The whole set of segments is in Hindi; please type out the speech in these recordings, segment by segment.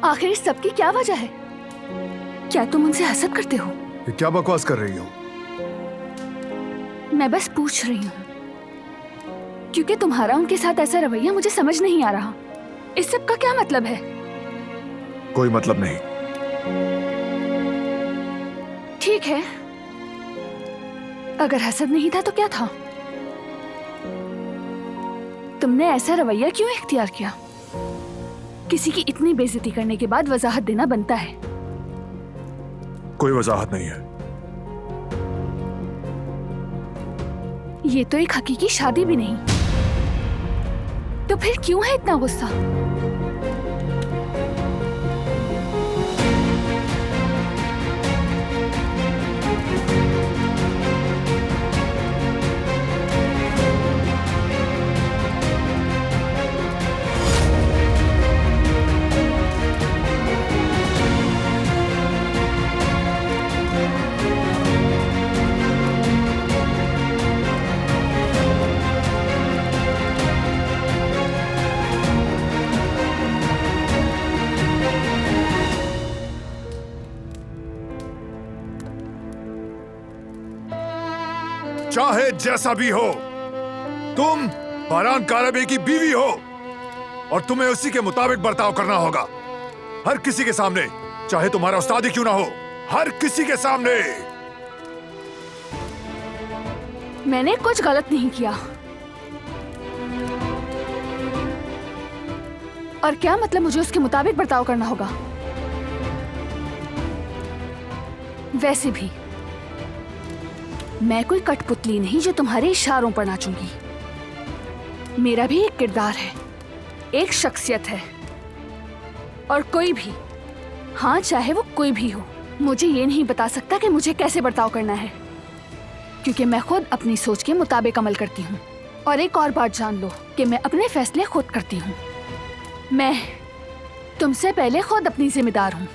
आखिर इस सब की क्या वजह है? क्या तुम उनसे हसद करते हो? ये क्या बकवास कर रही हो? मैं बस पूछ रही हूँ, क्योंकि तुम्हारा उनके साथ ऐसा रवैया मुझे समझ नहीं आ रहा। इस सब का क्या मतलब है? कोई मतलब नहीं। ठीक है, अगर हसद नहीं था तो क्या था? तुमने ऐसा रवैया क्यों इख्तियार किया? किसी की इतनी बेइज्जती करने के बाद वजाहत देना बनता है। कोई वजाहत नहीं है। ये तो एक हकीकी शादी भी नहीं, तो फिर क्यों है इतना गुस्सा? चाहे जैसा भी हो, तुम फरहान कारबे की बीवी हो और तुम्हें उसी के मुताबिक बर्ताव करना होगा। हर किसी के सामने, चाहे तुम्हारा उस्ताद ही क्यों ना हो, हर किसी के सामने। मैंने कुछ गलत नहीं किया। और क्या मतलब मुझे उसके मुताबिक बर्ताव करना होगा? वैसे भी मैं कोई कठपुतली नहीं जो तुम्हारे इशारों पर नाचूंगी। मेरा भी एक किरदार है, एक शख्सियत है। और कोई भी, हाँ चाहे वो कोई भी हो, मुझे ये नहीं बता सकता कि मुझे कैसे बर्ताव करना है, क्योंकि मैं खुद अपनी सोच के मुताबिक अमल करती हूँ। और एक और बात जान लो कि मैं अपने फैसले खुद करती हूँ। मैं तुमसे पहले खुद अपनी जिम्मेदार हूँ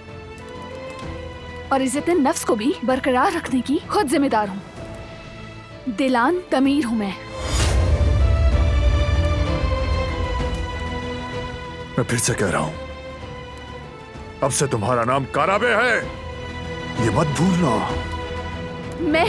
और इज्जत नफ्स को भी बरकरार रखने की खुद जिम्मेदार हूँ। दिलान तमीर हूँ मैं फिर से कह रहा हूं, अब से तुम्हारा नाम कारबे है, ये मत भूलना। मैं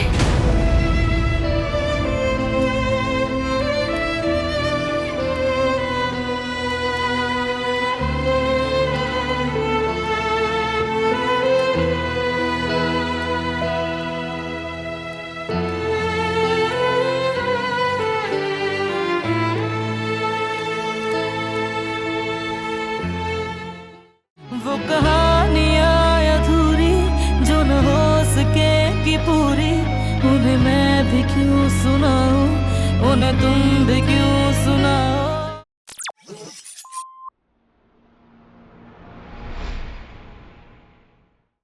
वो कहानियाँ अधूरी जो न हो सकेगी पूरी, उन्हें मैं भी क्यों सुनाऊं, उन्हें तुम भी क्यों सुनाओ।